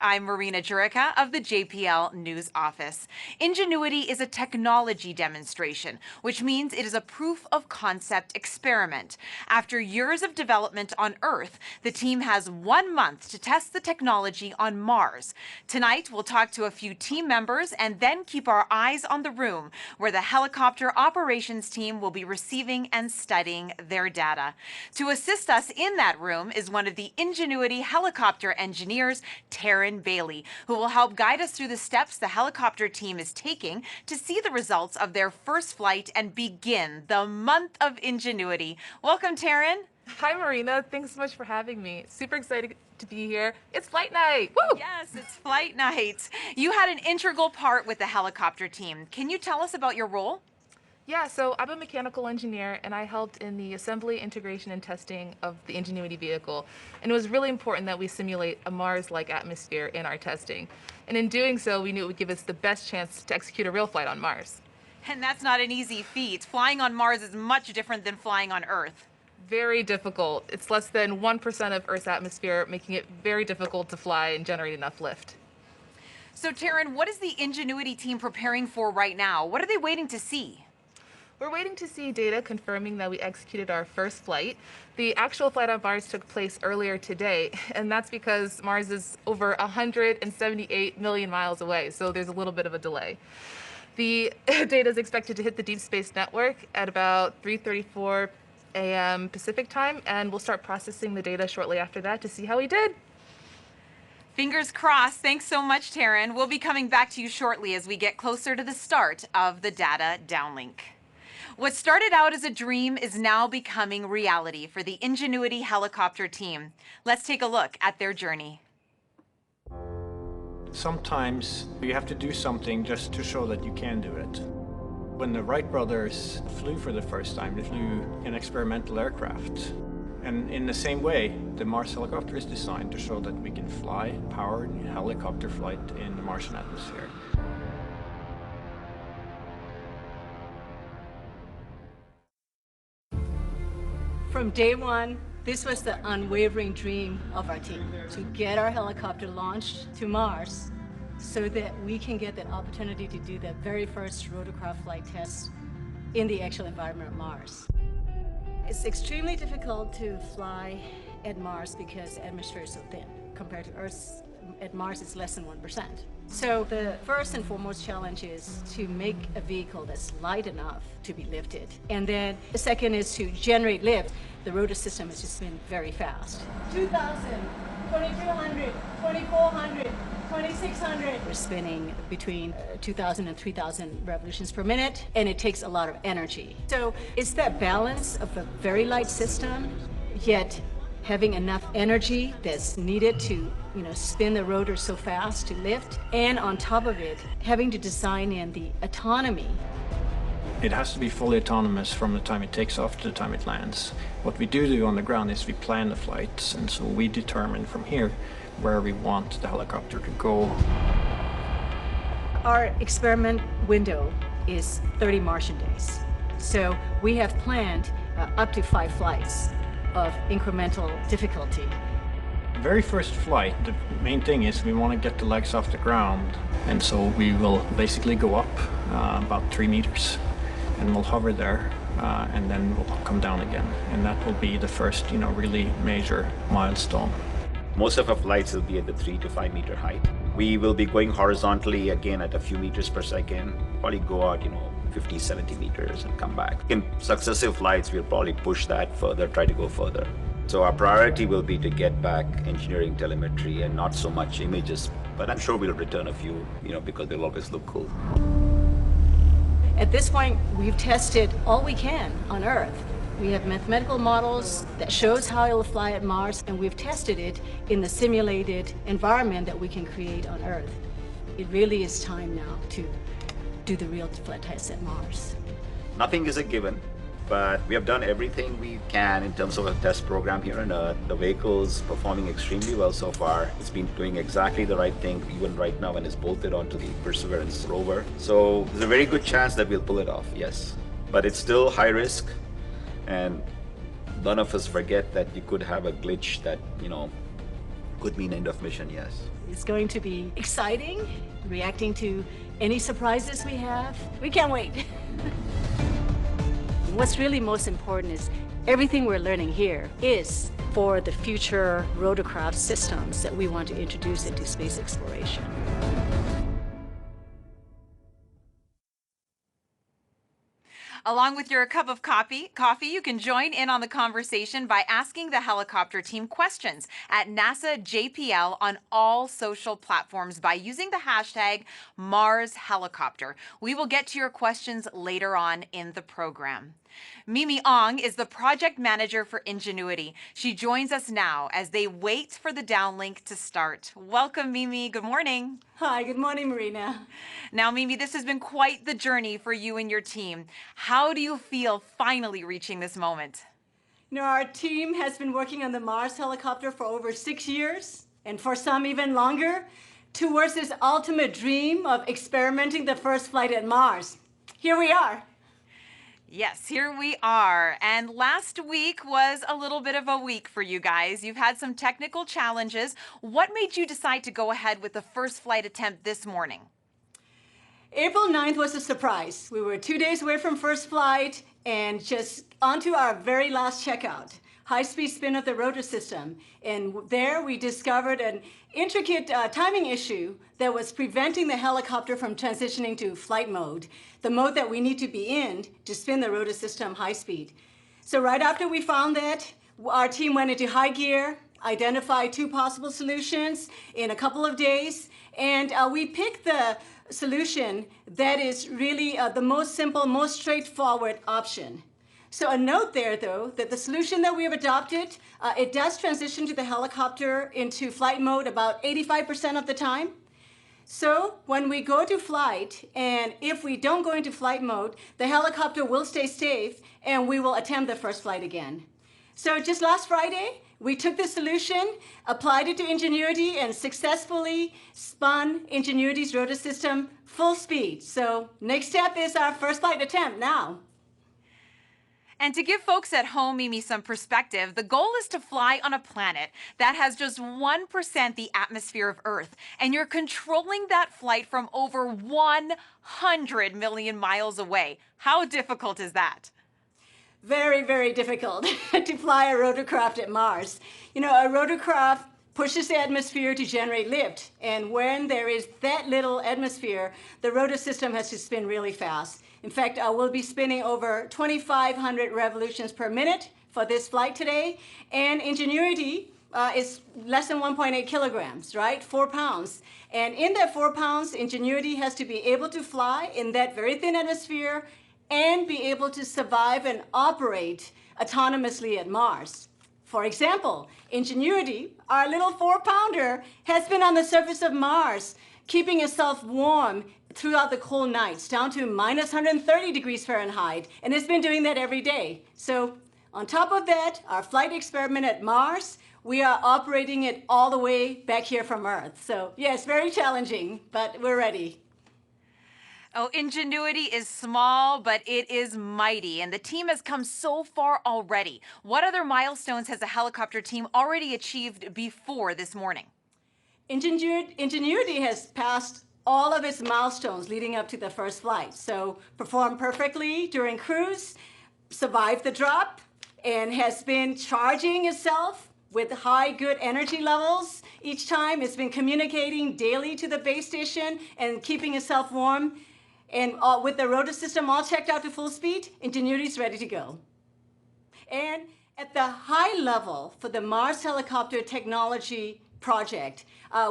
I'm Marina Jurica of the JPL News Office. Ingenuity is a technology demonstration, which means it is a proof of concept experiment. After years of development on Earth, the team has 1 month to test the technology on Mars. Tonight, we'll talk to a few team members and then keep our eyes on the room where the helicopter operations team will be receiving and studying their data. To assist us in that room is one of the Ingenuity helicopter engineers, Taryn Bailey, who will help guide us through the steps the helicopter team is taking to see the results of their first flight and begin the month of ingenuity. Welcome, Taryn. Hi, Marina. Thanks so much for having me. Super excited to be here. It's flight night. Woo! Yes, it's flight night. You had an integral part with the helicopter team. Can you tell us about your role? Yeah, so I'm a mechanical engineer and I helped in the assembly, integration, and testing of the Ingenuity vehicle. And it was really important that we simulate a Mars-like atmosphere in our testing. And in doing so, we knew it would give us the best chance to execute a real flight on Mars. And that's not an easy feat. Flying on Mars is much different than flying on Earth. Very difficult. It's less than 1% of Earth's atmosphere, making it very difficult to fly and generate enough lift. So, Taryn, what is the Ingenuity team preparing for right now? What are they waiting to see? We're waiting to see data confirming that we executed our first flight. The actual flight on Mars took place earlier today, and that's because Mars is over 178 million miles away, so there's a little bit of a delay. The data is expected to hit the Deep Space Network at about 3:34 a.m. Pacific time, and we'll start processing the data shortly after that to see how we did. Fingers crossed. Thanks so much, Taryn. We'll be coming back to you shortly as we get closer to the start of the data downlink. What started out as a dream is now becoming reality for the Ingenuity helicopter team. Let's take a look at their journey. Sometimes you have to do something just to show that you can do it. When the Wright brothers flew for the first time, they flew an experimental aircraft. And in the same way, the Mars helicopter is designed to show that we can fly powered helicopter flight in the Martian atmosphere. From day one, this was the unwavering dream of our team, to get our helicopter launched to Mars so that we can get that opportunity to do that very first rotorcraft flight test in the actual environment of Mars. It's extremely difficult to fly at Mars because the atmosphere is so thin. Compared to Earth, at Mars it's less than 1%. So the first and foremost challenge is to make a vehicle that's light enough to be lifted. And then the second is to generate lift. The rotor system has just been very fast. 2,000, 2,200, 2,400, 2,600. We're spinning between 2,000 and 3,000 revolutions per minute, and it takes a lot of energy. So it's that balance of a very light system, yet having enough energy that's needed to, spin the rotor so fast to lift, and on top of it, having to design in the autonomy. It has to be fully autonomous from the time it takes off to the time it lands. What we do on the ground is we plan the flights, and so we determine from here where we want the helicopter to go. Our experiment window is 30 Martian days. So we have planned up to 5 flights of incremental difficulty. Very first flight, the main thing is we want to get the legs off the ground, and so we will basically go up about 3 meters, and we'll hover there, and then we'll come down again, and that will be the first, really major milestone. Most of our flights will be at the 3 to 5 meter height. We will be going horizontally again at a few meters per second, probably go out, 50, 70 meters and come back. In successive flights, we'll probably push that further, try to go further. So our priority will be to get back engineering telemetry and not so much images, but I'm sure we'll return a few, because they'll always look cool. At this point, we've tested all we can on Earth. We have mathematical models that shows how it'll fly at Mars, and we've tested it in the simulated environment that we can create on Earth. It really is time now to do the real flight tests at Mars. Nothing is a given, but we have done everything we can in terms of a test program here on Earth. The vehicle's performing extremely well so far. It's been doing exactly the right thing, even right now when it's bolted onto the Perseverance rover. So there's a very good chance that we'll pull it off, yes. But it's still high risk, and none of us forget that you could have a glitch that, Could mean end of mission, yes. It's going to be exciting, reacting to any surprises we have. We can't wait. What's really most important is everything we're learning here is for the future rotorcraft systems that we want to introduce into space exploration. Along with your cup of coffee, you can join in on the conversation by asking the helicopter team questions at NASA JPL on all social platforms by using the hashtag #MarsHelicopter. We will get to your questions later on in the program. Mimi Ong is the project manager for Ingenuity. She joins us now as they wait for the downlink to start. Welcome, Mimi. Good morning. Hi, good morning, Marina. Now, Mimi, this has been quite the journey for you and your team. How do you feel finally reaching this moment? You know, our team has been working on the Mars helicopter for over 6 years, and for some even longer, towards this ultimate dream of experimenting the first flight at Mars. Here we are. Yes, here we are. And last week was a little bit of a week for you guys. You've had some technical challenges. What made you decide to go ahead with the first flight attempt this morning? April 9th was a surprise. We were 2 days away from first flight and just onto our very last checkout, high-speed spin of the rotor system. And there we discovered an intricate timing issue that was preventing the helicopter from transitioning to flight mode, the mode that we need to be in to spin the rotor system high speed. So right after we found that, our team went into high gear, identified 2 possible solutions in a couple of days, and we picked the solution that is really the most simple, most straightforward option. So a note there, though, that the solution that we have adopted, it does transition to the helicopter into flight mode about 85% of the time. So when we go to flight, and if we don't go into flight mode, the helicopter will stay safe, and we will attempt the first flight again. So just last Friday, we took the solution, applied it to Ingenuity, and successfully spun Ingenuity's rotor system full speed. So next step is our first flight attempt now. And to give folks at home, Mimi, some perspective, the goal is to fly on a planet that has just 1% the atmosphere of Earth. And you're controlling that flight from over 100 million miles away. How difficult is that? Very, very difficult to fly a rotorcraft at Mars. You know, a rotorcraft pushes the atmosphere to generate lift. And when there is that little atmosphere, the rotor system has to spin really fast. In fact, we'll be spinning over 2,500 revolutions per minute for this flight today. And Ingenuity is less than 1.8 kilograms, right? 4 pounds. And in that 4 pounds, Ingenuity has to be able to fly in that very thin atmosphere and be able to survive and operate autonomously at Mars. For example, Ingenuity, our little 4-pounder, has been on the surface of Mars, keeping itself warm throughout the cold nights, down to minus 130 degrees Fahrenheit, and it's been doing that every day. So on top of that, our flight experiment at Mars, we are operating it all the way back here from Earth. So yeah, it's very challenging, but we're ready. Oh, Ingenuity is small, but it is mighty, and the team has come so far already. What other milestones has the helicopter team already achieved before this morning? Ingenuity has passed all of its milestones leading up to the first flight. So performed perfectly during cruise, survived the drop, and has been charging itself with high good energy levels. Each time it's been communicating daily to the base station and keeping itself warm. And with the rotor system all checked out to full speed, Ingenuity is ready to go. And at the high level for the Mars Helicopter Technology Project,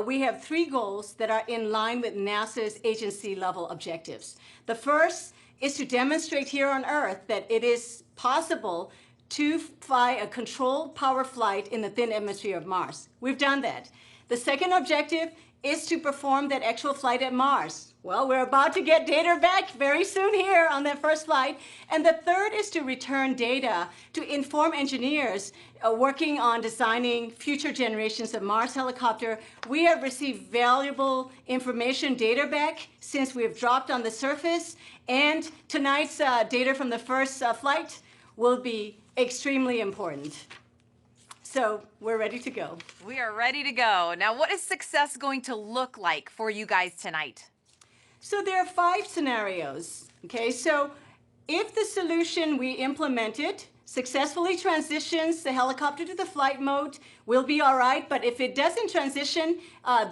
we have 3 goals that are in line with NASA's agency level objectives. The first is to demonstrate here on Earth that it is possible to fly a controlled power flight in the thin atmosphere of Mars. We've done that. The second objective is to perform that actual flight at Mars. Well, we're about to get data back very soon here on that first flight. And the third is to return data to inform engineers working on designing future generations of Mars helicopter. We have received valuable information data back since we've dropped on the surface. And tonight's data from the first flight will be extremely important. So we're ready to go. We are ready to go. Now, what is success going to look like for you guys tonight? So there are 5 scenarios, okay? So if the solution we implemented successfully transitions the helicopter to the flight mode, we'll be all right. But if it doesn't transition,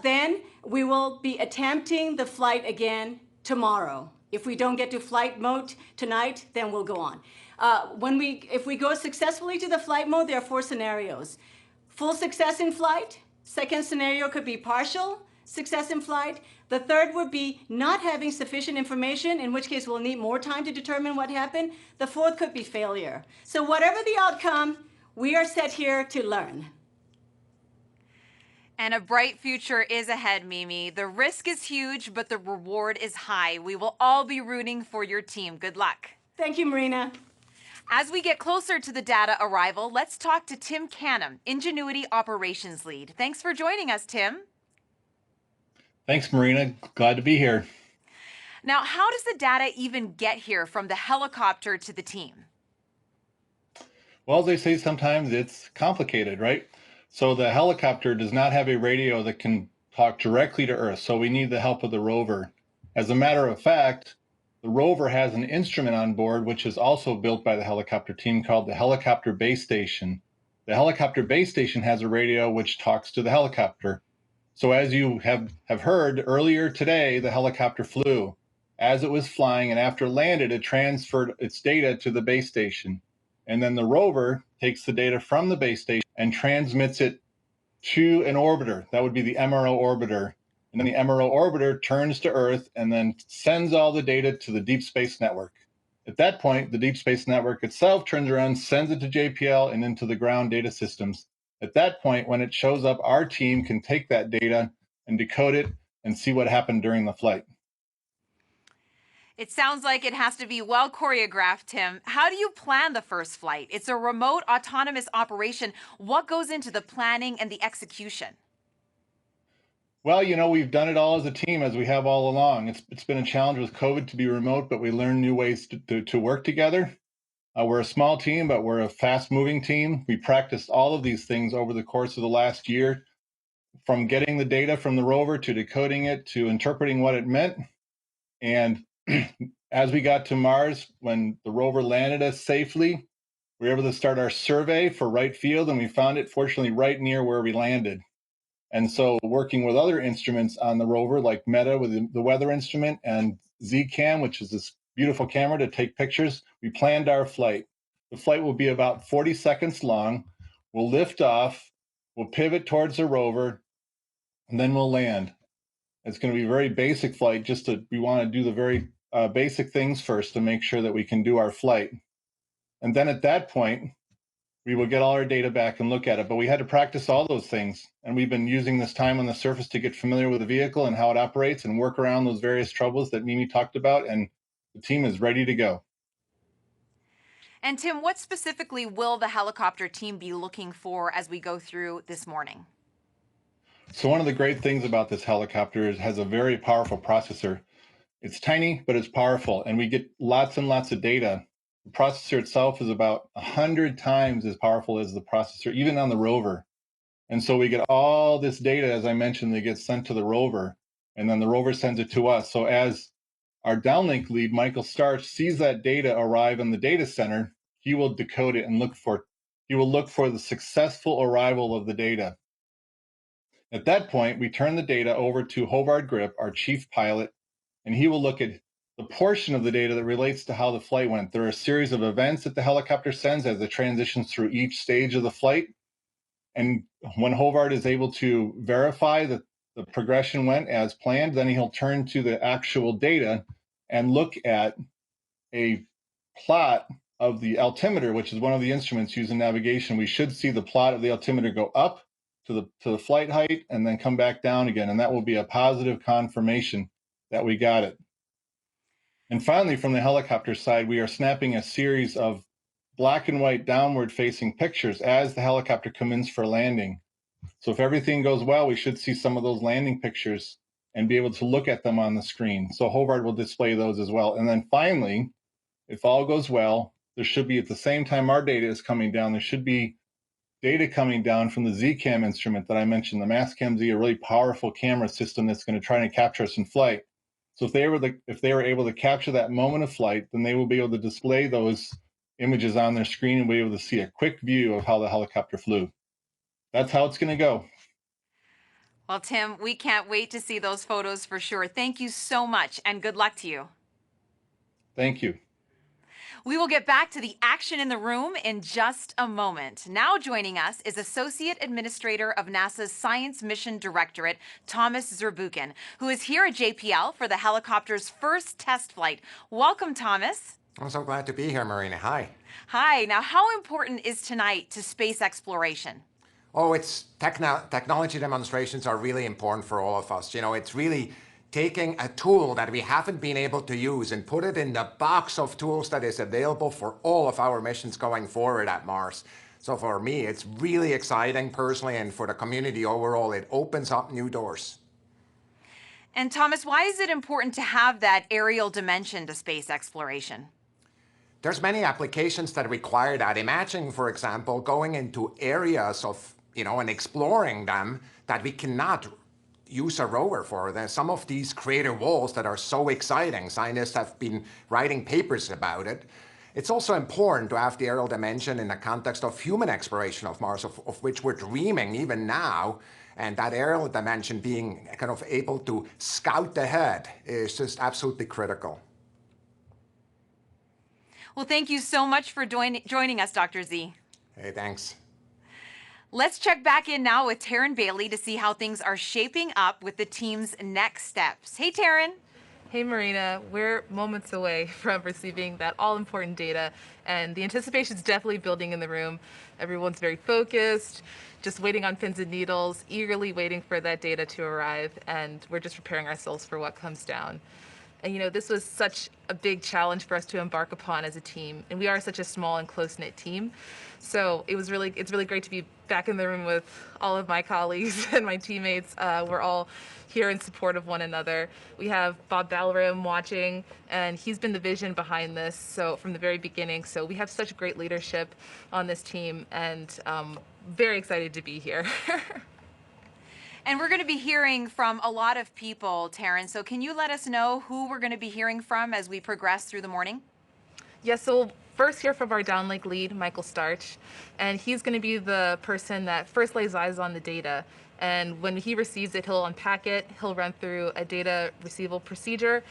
then we will be attempting the flight again tomorrow. If we don't get to flight mode tonight, then we'll go on. If we go successfully to the flight mode, there are 4 scenarios. Full success in flight. Second scenario could be partial success in flight. The third would be not having sufficient information, in which case we'll need more time to determine what happened. The fourth could be failure. So whatever the outcome, we are set here to learn. And a bright future is ahead, Mimi. The risk is huge, but the reward is high. We will all be rooting for your team. Good luck. Thank you, Marina. As we get closer to the data arrival, let's talk to Tim Canham, Ingenuity Operations Lead. Thanks for joining us, Tim. Thanks, Marina. Glad to be here. Now, how does the data even get here from the helicopter to the team? Well, as they say, sometimes it's complicated, right? So the helicopter does not have a radio that can talk directly to Earth, so we need the help of the rover. As a matter of fact, the rover has an instrument on board, which is also built by the helicopter team, called the Helicopter Base Station. The Helicopter Base Station has a radio which talks to the helicopter. So as you have heard earlier today, the helicopter flew. As it was flying and after landed, it transferred its data to the base station. And then the rover takes the data from the base station and transmits it to an orbiter. That would be the MRO orbiter. And then the MRO orbiter turns to Earth and then sends all the data to the Deep Space Network. At that point, the Deep Space Network itself turns around, sends it to JPL and into the ground data systems. At that point, when it shows up, our team can take that data and decode it and see what happened during the flight. It sounds like it has to be well choreographed, Tim. How do you plan the first flight? It's a remote autonomous operation. What goes into the planning and the execution? Well, we've done it all as a team, as we have all along. It's been a challenge with COVID to be remote, but we learned new ways to work together. We're a small team, but we're a fast-moving team. We practiced all of these things over the course of the last year, from getting the data from the rover to decoding it to interpreting what it meant. And as we got to Mars, when the rover landed us safely, we were able to start our survey for Wright Field, and we found it, fortunately, right near where we landed. And so working with other instruments on the rover, like META with the weather instrument and ZCam, which is this beautiful camera to take pictures, we planned our flight. The flight will be about 40 seconds long. We'll lift off, we'll pivot towards the rover, and then we'll land. It's going to be a very basic flight. We want to do the very basic things first to make sure that we can do our flight. And then at that point, we will get all our data back and look at it. But we had to practice all those things. And we've been using this time on the surface to get familiar with the vehicle and how it operates and work around those various troubles that Mimi talked about. And the team is ready to go. And Tim, what specifically will the helicopter team be looking for as we go through this morning? So one of the great things about this helicopter is it has a very powerful processor. It's tiny, but it's powerful, and we get lots and lots of data. The processor itself is about 100 times as powerful as the processor, even on the rover. And so we get all this data, as I mentioned, that gets sent to the rover, and then the rover sends it to us. So as our downlink lead, Michael Starch, sees that data arrive in the data center, he will decode it and look for the successful arrival of the data. At that point, we turn the data over to Hovard Grip, our chief pilot, and he will look at the portion of the data that relates to how the flight went. There are a series of events that the helicopter sends as it transitions through each stage of the flight. And when Hovard is able to verify that the progression went as planned, then he'll turn to the actual data and look at a plot of the altimeter, which is one of the instruments used in navigation. We should see the plot of the altimeter go up to the flight height and then come back down again. And that will be a positive confirmation that we got it. And finally, from the helicopter side, we are snapping a series of black and white downward facing pictures as the helicopter comes in for landing. So if everything goes well, we should see some of those landing pictures and be able to look at them on the screen. So Hovard will display those as well. And then finally, if all goes well, there should be, at the same time our data is coming down, there should be data coming down from the ZCAM instrument that I mentioned, the Mastcam Z, a really powerful camera system that's going to try to capture us in flight. So if they were able to capture that moment of flight, then they will be able to display those images on their screen and be able to see a quick view of how the helicopter flew. That's how it's going to go. Well, Tim, we can't wait to see those photos for sure. Thank you so much, and good luck to you. Thank you. We will get back to the action in the room in just a moment. Now joining us is Associate Administrator of NASA's Science Mission Directorate, Thomas Zurbuchen, who is here at JPL for the helicopter's first test flight. Welcome, Thomas. I'm so glad to be here, Marina. Hi. Hi. Now, how important is tonight to space exploration? Oh, technology demonstrations are really important for all of us. You know, it's really taking a tool that we haven't been able to use and put it in the box of tools that is available for all of our missions going forward at Mars. So for me, it's really exciting personally, and for the community overall, it opens up new doors. And Thomas, why is it important to have that aerial dimension to space exploration? There's many applications that require that. Imagine, for example, going into areas of, and exploring them that we cannot use a rover for. There's some of these crater walls that are so exciting. Scientists have been writing papers about it. It's also important to have the aerial dimension in the context of human exploration of Mars, of which we're dreaming even now. And that aerial dimension being kind of able to scout ahead is just absolutely critical. Well, thank you so much for joining us, Dr. Z. Hey, thanks. Let's check back in now with Taryn Bailey to see how things are shaping up with the team's next steps. Hey, Taryn. Hey, Marina. We're moments away from receiving that all-important data, and the anticipation is definitely building in the room. Everyone's very focused, just waiting on pins and needles, eagerly waiting for that data to arrive, and we're just preparing ourselves for what comes down. And this was such a big challenge for us to embark upon as a team, and we are such a small and close-knit team. So it's really great to be back in the room with all of my colleagues and my teammates. We're all here in support of one another. We have Bob Balaram watching, and he's been the vision behind this from the very beginning. So we have such great leadership on this team, and very excited to be here. And we're going to be hearing from a lot of people, Taryn. So can you let us know who we're going to be hearing from as we progress through the morning? Yes, so we'll first hear from our downlink lead, Michael Starch, and he's going to be the person that first lays eyes on the data. And when he receives it, he'll unpack it, he'll run through a data receival procedure,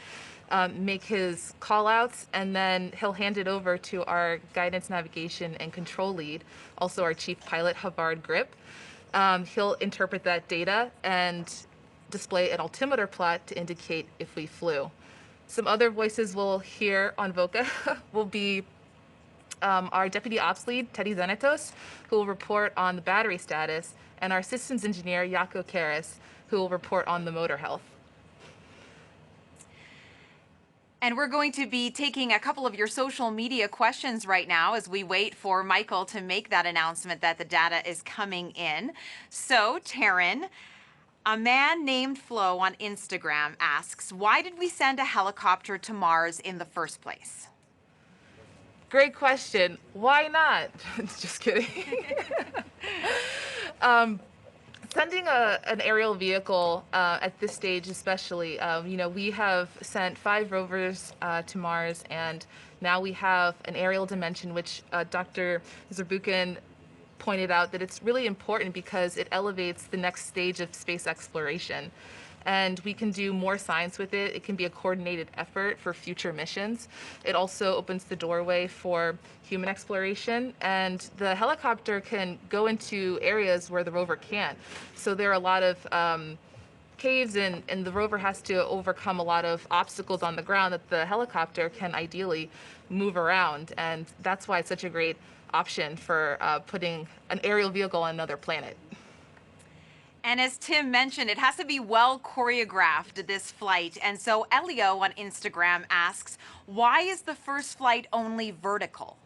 make his call-outs, and then he'll hand it over to our guidance, navigation, and control lead, also our chief pilot, Havard Grip. He'll interpret that data and display an altimeter plot to indicate if we flew. Some other voices we'll hear on VOCA will be our deputy ops lead, Teddy Zenetos, who will report on the battery status, and our systems engineer, Jaco Karas, who will report on the motor health. And we're going to be taking a couple of your social media questions right now as we wait for Michael to make that announcement that the data is coming in. So, Taryn, a man named Flo on Instagram asks, why did we send a helicopter to Mars in the first place? Great question. Why not? Just kidding. Sending an aerial vehicle at this stage especially, we have sent 5 rovers to Mars, and now we have an aerial dimension, which Dr. Zurbuchen pointed out that it's really important because it elevates the next stage of space exploration. And we can do more science with it. It can be a coordinated effort for future missions. It also opens the doorway for human exploration, and the helicopter can go into areas where the rover can't. So there are a lot of caves, and the rover has to overcome a lot of obstacles on the ground that the helicopter can ideally move around. And that's why it's such a great option for putting an aerial vehicle on another planet. And as Tim mentioned, it has to be well choreographed, this flight. And so Elio on Instagram asks, why is the first flight only vertical?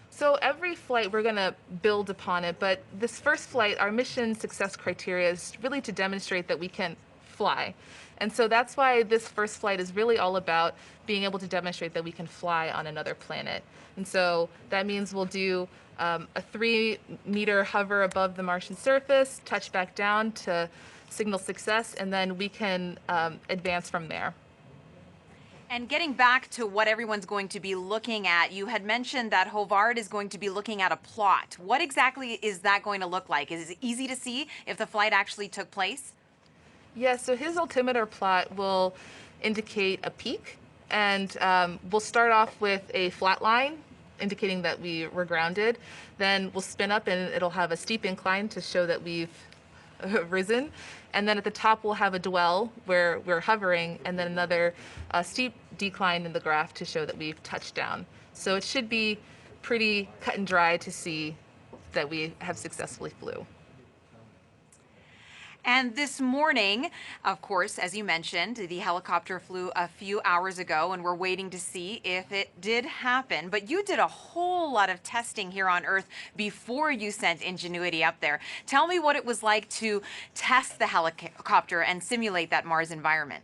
So every flight we're going to build upon it, but this first flight, our mission success criteria is really to demonstrate that we can fly. And so that's why this first flight is really all about being able to demonstrate that we can fly on another planet. And so that means we'll do a 3-meter hover above the Martian surface, touch back down to signal success, and then we can advance from there. And getting back to what everyone's going to be looking at, you had mentioned that Hovard is going to be looking at a plot. What exactly is that going to look like? Is it easy to see if the flight actually took place? Yeah, so his altimeter plot will indicate a peak, and we'll start off with a flat line indicating that we were grounded. Then we'll spin up and it'll have a steep incline to show that we've risen. And then at the top we'll have a dwell where we're hovering, and then another steep decline in the graph to show that we've touched down. So it should be pretty cut and dry to see that we have successfully flew. And this morning, of course, as you mentioned, the helicopter flew a few hours ago, and we're waiting to see if it did happen. But you did a whole lot of testing here on Earth before you sent Ingenuity up there. Tell me what it was like to test the helicopter and simulate that Mars environment.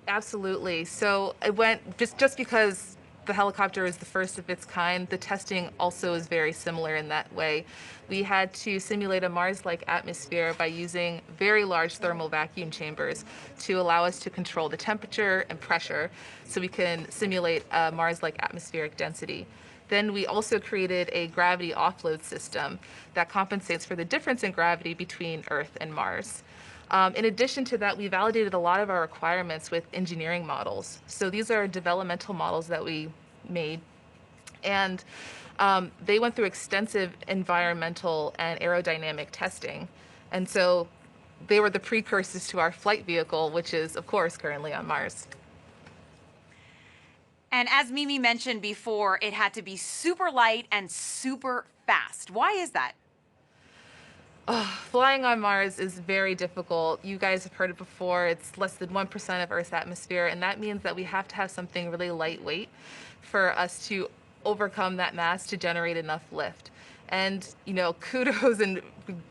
Absolutely. So it went just because the helicopter is the first of its kind, the testing also is very similar in that way. We had to simulate a Mars-like atmosphere by using very large thermal vacuum chambers to allow us to control the temperature and pressure so we can simulate a Mars-like atmospheric density. Then we also created a gravity offload system that compensates for the difference in gravity between Earth and Mars. In addition to that, we validated a lot of our requirements with engineering models. So these are developmental models that we made, and they went through extensive environmental and aerodynamic testing. And so they were the precursors to our flight vehicle, which is, of course, currently on Mars. And as Mimi mentioned before, it had to be super light and super fast. Why is that? Flying on Mars is very difficult. You guys have heard it before. It's less than 1% of Earth's atmosphere, and that means that we have to have something really lightweight for us to overcome that mass to generate enough lift. And, you know, kudos and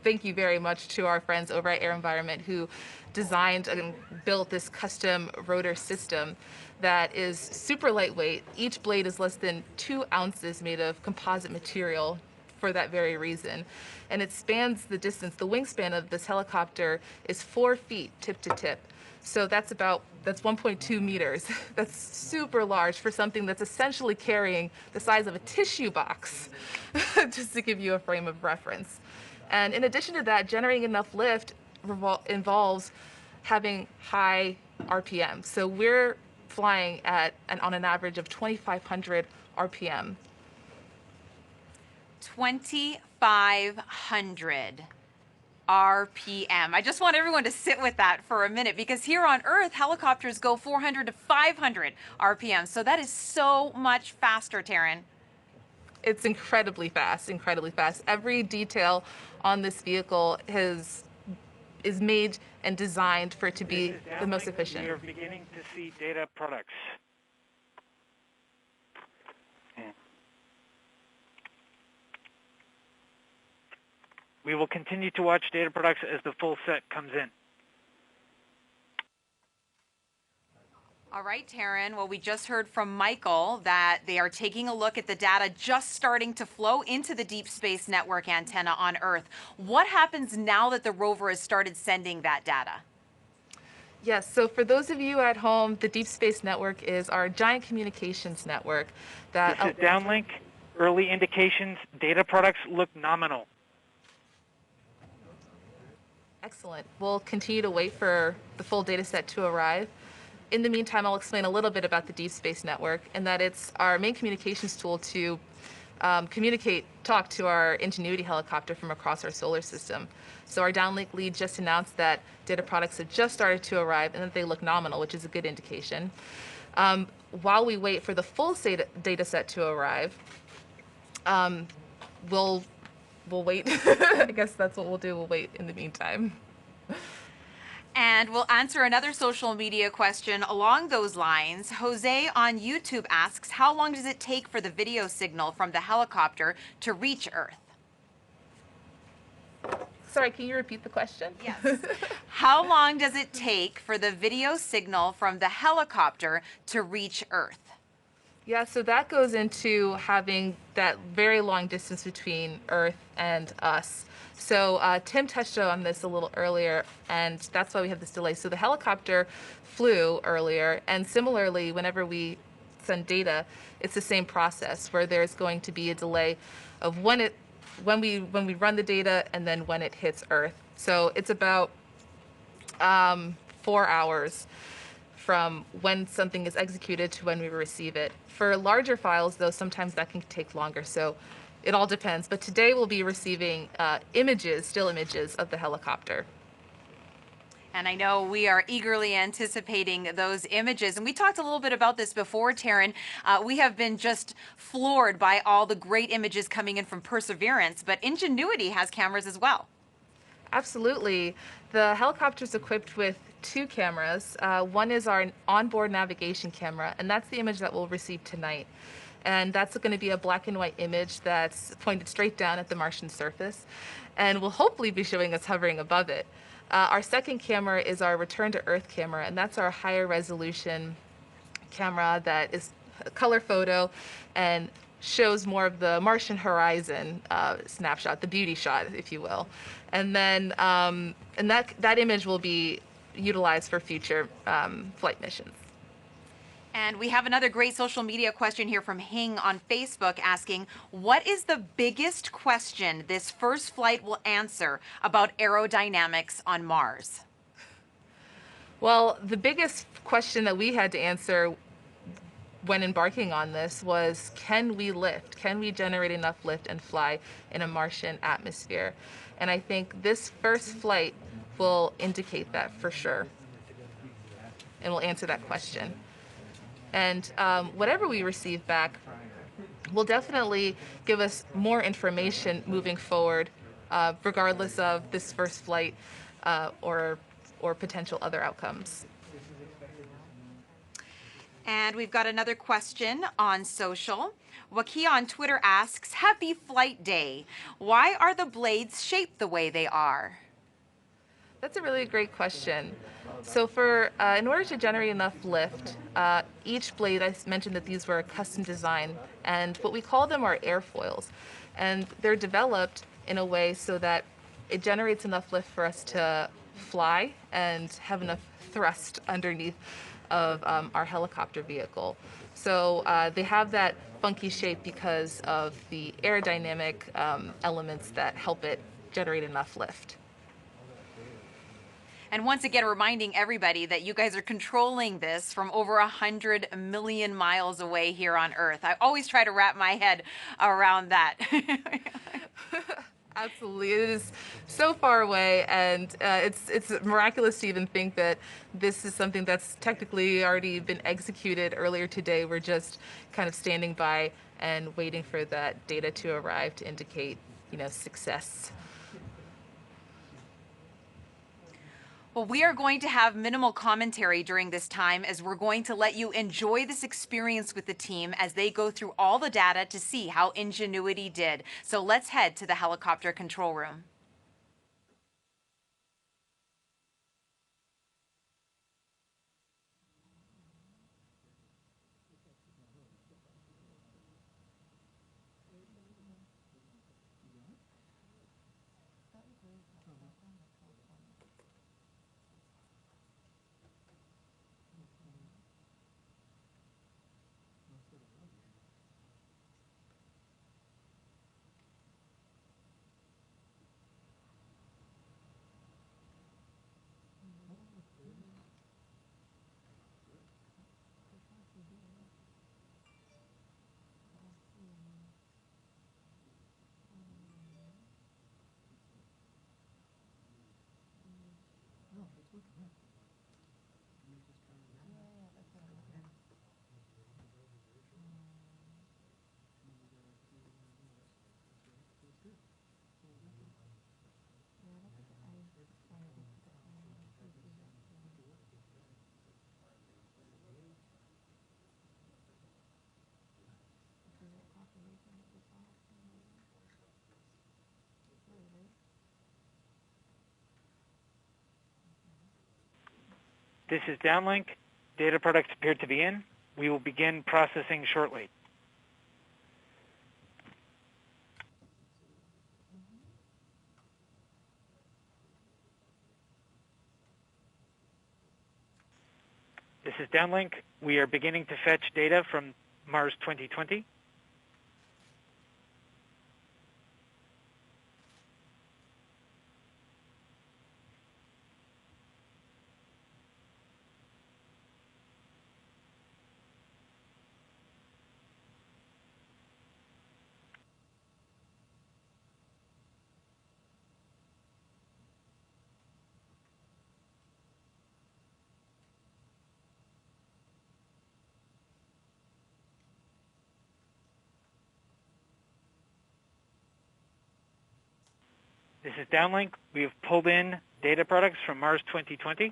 thank you very much to our friends over at AirVironment who designed and built this custom rotor system that is super lightweight. Each blade is less than 2 ounces made of composite material for that very reason. And it spans the distance. The wingspan of this helicopter is 4 feet tip to tip. So that's 1.2 meters. That's super large for something that's essentially carrying the size of a tissue box, just to give you a frame of reference. And in addition to that, generating enough lift involves having high RPM. So we're flying at on an average of 2,500 RPM. 2,500 RPM. I just want everyone to sit with that for a minute, because here on Earth, helicopters go 400 to 500 RPM. So that is so much faster, Taryn. It's incredibly fast, incredibly fast. Every detail on this vehicle is made and designed for it to be the most efficient. We are beginning to see data products. We will continue to watch data products as the full set comes in. All right, Taryn. Well, we just heard from Michael that they are taking a look at the data just starting to flow into the Deep Space Network antenna on Earth. What happens now that the rover has started sending that data? Yes, so for those of you at home, the Deep Space Network is our giant communications network that... This is downlink. Early indications, data products look nominal. Excellent. We'll continue to wait for the full data set to arrive. In the meantime, I'll explain a little bit about the Deep Space Network, and that it's our main communications tool to talk to our Ingenuity helicopter from across our solar system. So our downlink lead just announced that data products have just started to arrive and that they look nominal, which is a good indication. While we wait for the full data set to arrive, we'll wait. I guess that's what we'll do. We'll wait in the meantime. And we'll answer another social media question along those lines. Jose on YouTube asks, how long does it take for the video signal from the helicopter to reach Earth? Sorry, can you repeat the question? Yes. How long does it take for the video signal from the helicopter to reach Earth? Yeah, so that goes into having that very long distance between Earth and us. So Tim touched on this a little earlier, and that's why we have this delay. So the helicopter flew earlier, and similarly, whenever we send data, it's the same process where there's going to be a delay of when we run the data and then when it hits Earth. So it's about 4 hours from when something is executed to when we receive it. For larger files, though, sometimes that can take longer. So it all depends. But today we'll be receiving images, still images of the helicopter. And I know we are eagerly anticipating those images. And we talked a little bit about this before, Taryn. We have been just floored by all the great images coming in from Perseverance, but Ingenuity has cameras as well. Absolutely. The helicopter is equipped with 2 cameras. One is our onboard navigation camera, and that's the image that we'll receive tonight. And that's going to be a black and white image that's pointed straight down at the Martian surface, and will hopefully be showing us hovering above it. Our second camera is our return to Earth camera, and that's our higher resolution camera that is a color photo and shows more of the Martian horizon snapshot, the beauty shot, if you will. And then and that image will be utilized for future flight missions. And we have another great social media question here from Hing on Facebook asking, what is the biggest question this first flight will answer about aerodynamics on Mars? Well, the biggest question that we had to answer when embarking on this was, can we lift? Can we generate enough lift and fly in a Martian atmosphere? And I think this first flight will indicate that for sure, and will answer that question. And whatever we receive back will definitely give us more information moving forward, regardless of this first flight or potential other outcomes. And we've got another question on social. Wakia on Twitter asks, happy flight day. Why are the blades shaped the way they are? That's a really great question. So in order to generate enough lift, each blade, I mentioned that these were a custom design, and what we call them are airfoils. And they're developed in a way so that it generates enough lift for us to fly and have enough thrust underneath of our helicopter vehicle. So they have that funky shape because of the aerodynamic elements that help it generate enough lift. And once again, reminding everybody that you guys are controlling this from over 100 million miles away here on Earth. I always try to wrap my head around that. Absolutely, it is so far away, and it's miraculous to even think that this is something that's technically already been executed earlier today. We're just kind of standing by and waiting for that data to arrive to indicate, success. Well, we are going to have minimal commentary during this time as we're going to let you enjoy this experience with the team as they go through all the data to see how Ingenuity did. So let's head to the helicopter control room. This is downlink. Data products appear to be in. We will begin processing shortly. This is downlink. We are beginning to fetch data from Mars 2020. This is downlink. We have pulled in data products from Mars 2020.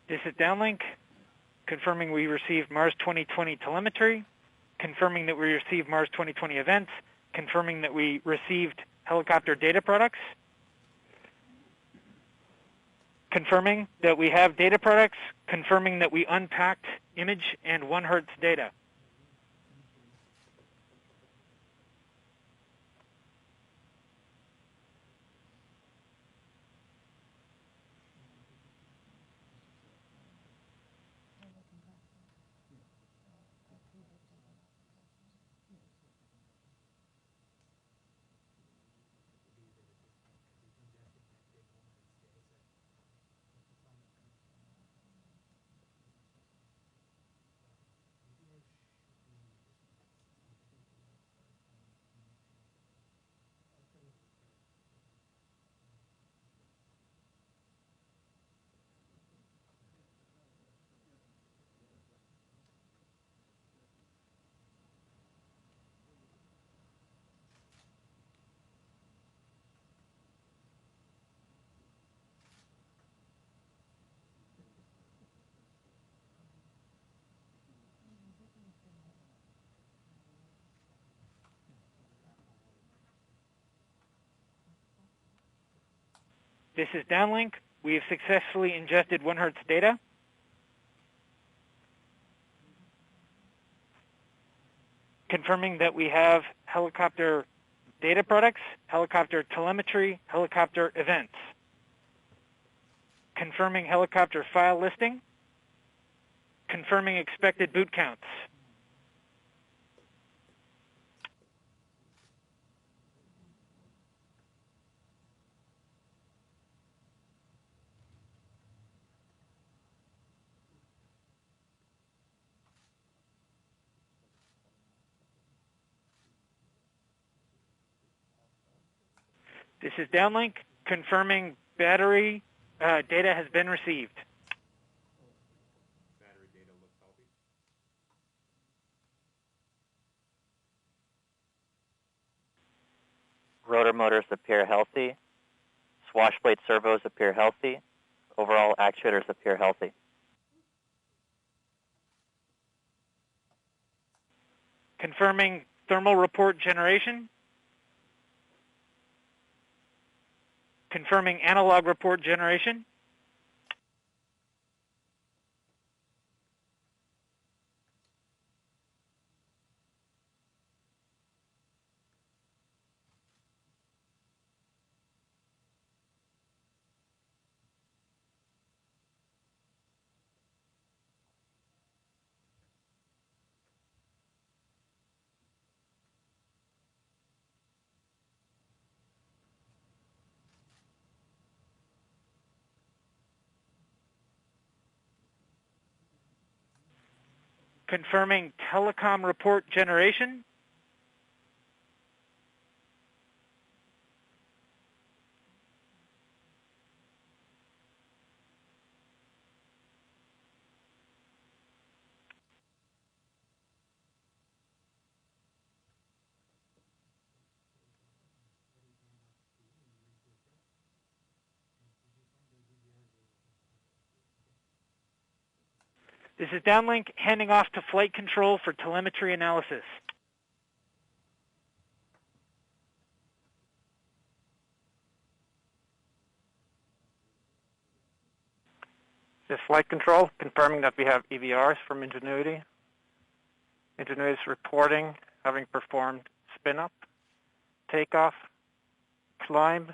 This is downlink, confirming we received Mars 2020 telemetry, confirming that we received Mars 2020 events, confirming that we received helicopter data products, confirming that we have data products, confirming that we unpacked image and 1 Hertz data. This is downlink. We have successfully ingested 1 Hertz data. Confirming that we have helicopter data products, helicopter telemetry, helicopter events. Confirming helicopter file listing. Confirming expected boot counts. This is downlink, confirming battery data has been received. Rotor motors appear healthy. Swash plate servos appear healthy. Overall actuators appear healthy. Confirming thermal report generation. Confirming analog report generation. Confirming telecom report generation. This is downlink handing off to flight control for telemetry analysis. This is flight control, confirming that we have EVRs from Ingenuity. Ingenuity is reporting having performed spin-up, takeoff, climb,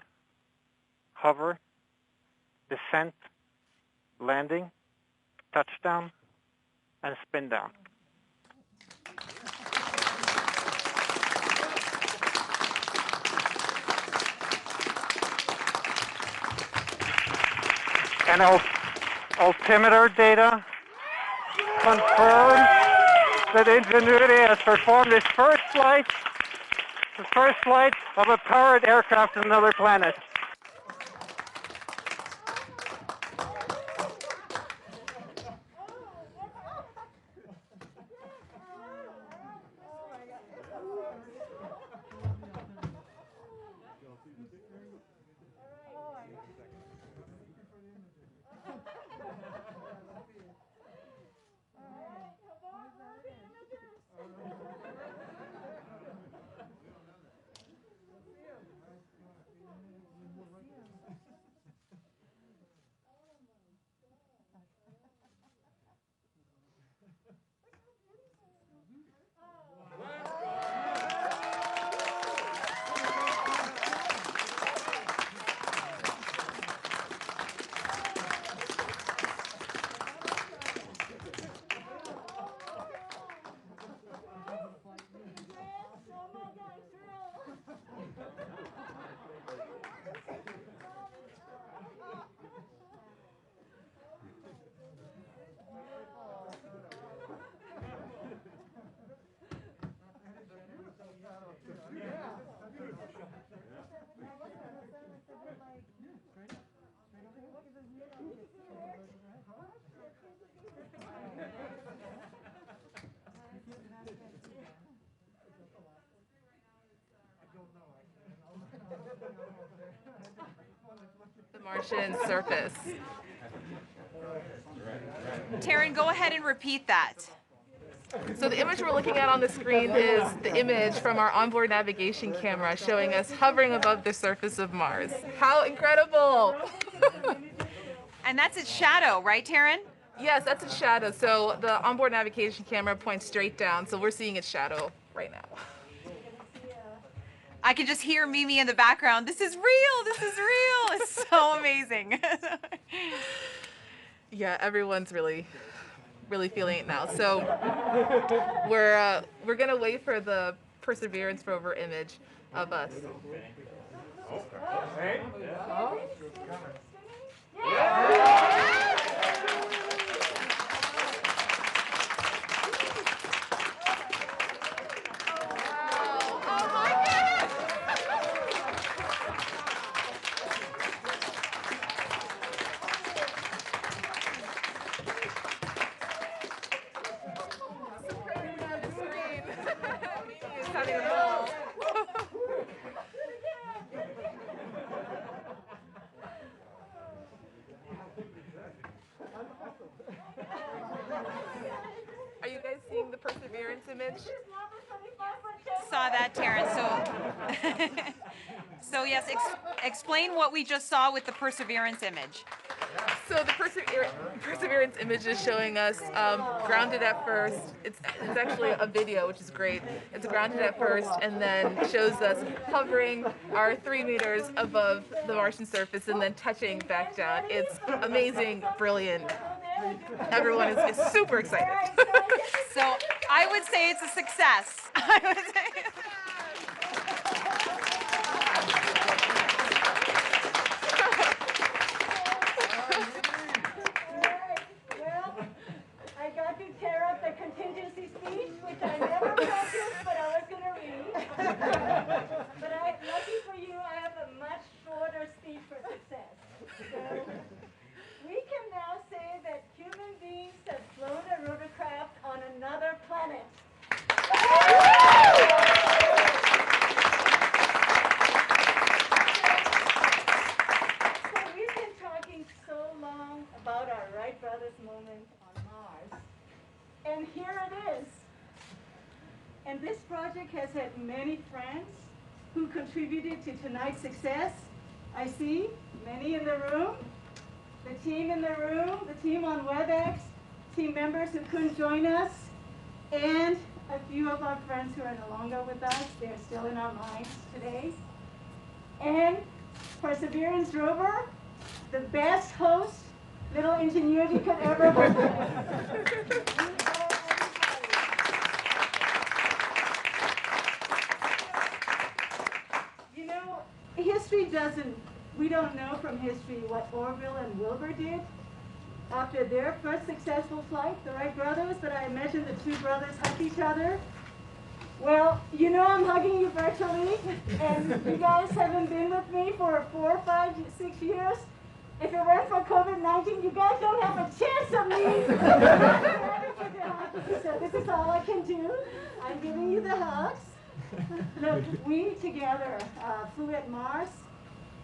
hover, descent, landing, touchdown, and spin down. And altimeter data confirms that Ingenuity has performed its first flight, the first flight of a powered aircraft on another planet. The Martian surface. Taryn, go ahead and repeat that. So the image we're looking at on the screen is the image from our onboard navigation camera showing us hovering above the surface of Mars. How incredible! And that's its shadow, right, Taryn? Yes, that's its shadow. So the onboard navigation camera points straight down, so we're seeing its shadow right now. I can just hear Mimi in the background. This is real. This is real. It's so amazing. Yeah, everyone's really feeling it now. So we're gonna wait for the Perseverance rover image of us. Are you guys seeing the Perseverance image? Saw that, Taryn. So yes, explain what we just saw with the Perseverance image. So the Perseverance image is showing us grounded at first. It's actually a video, which is great. It's grounded at first and then shows us hovering our 3 meters above the Martian surface and then touching back down. It's amazing, brilliant. Everyone is super excited. So I would say it's a success. I would say. I got to tear up the contingency speech, which I never practiced, but I was going to read. But lucky for you, I have a much shorter speech for success. So we can now say that human beings have flown a rotorcraft on another planet. So we've been talking so long about our Wright brothers moment on Mars. And here it is. And this project has had many friends who contributed to tonight's success. I see many in the room, the team in the room, the team on WebEx, team members who couldn't join us, and a few of our friends who are no longer with us. They're still in our minds today. And Perseverance Rover, the best host Little Ingenuity could ever have. You know, history doesn't, we don't know from history what Orville and Wilbur did after their first successful flight, the Wright brothers, but I imagine the two brothers hugged each other. Well, you know I'm hugging you virtually, and you guys haven't been with me for 4, 5, 6 years. If it weren't for COVID-19, you guys don't have a chance of me. So this is all I can do. I'm giving you the hugs. Look, we together flew at Mars,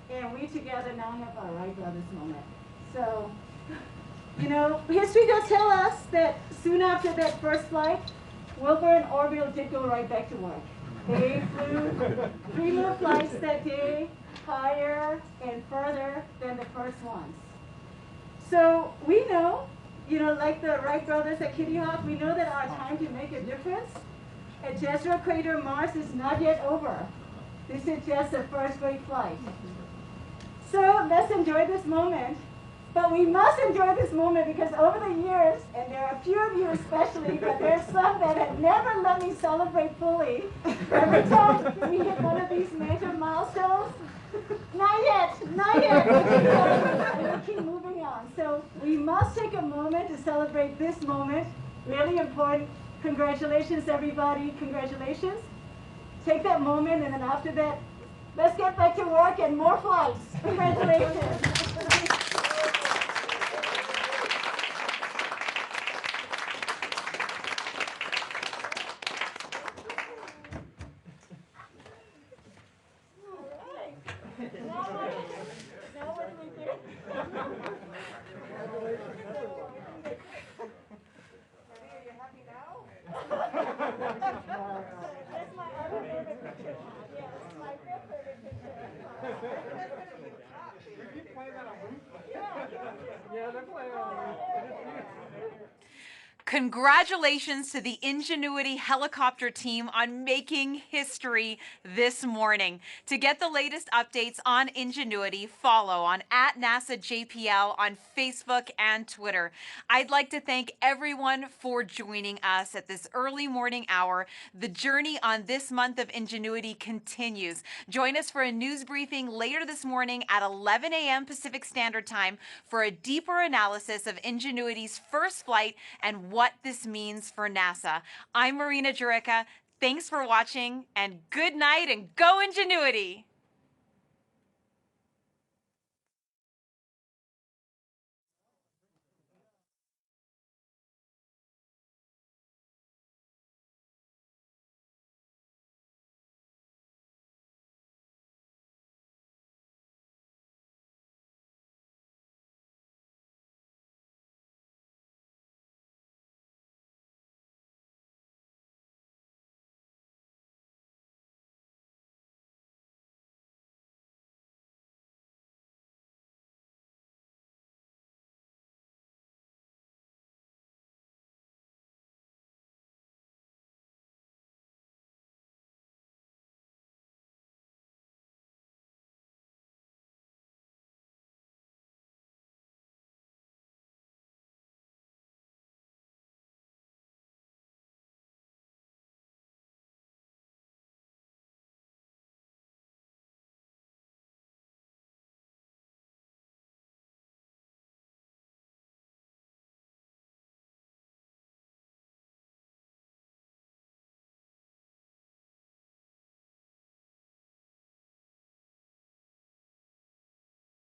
and we together now have our Wright brothers moment. So, you know, history does tell us that soon after that first flight, Wilbur and Orville did go right back to work. They flew 3 more flights that day, higher and further than the first ones. So we know, you know, like the Wright brothers at Kitty Hawk, we know that our time to make a difference at Jezero Crater, Mars is not yet over. This is just the first great flight. So let's enjoy this moment. But we must enjoy this moment because over the years, and there are a few of you especially, but there's some that have never let me celebrate fully. Every time we hit one of these major milestones, not yet, not yet. And we keep moving on. So we must take a moment to celebrate this moment. Really important. Congratulations, everybody. Congratulations. Take that moment, and then after that, let's get back to work and more flights. Congratulations. Congratulations to the Ingenuity helicopter team on making history this morning. To get the latest updates on Ingenuity, follow on @NASAJPL on Facebook and Twitter. I'd like to thank everyone for joining us at this early morning hour. The journey on this month of Ingenuity continues. Join us for a news briefing later this morning at 11 a.m. Pacific Standard Time for a deeper analysis of Ingenuity's first flight and what this means for NASA. I'm Marina Jurica. Thanks for watching, and good night, and go Ingenuity!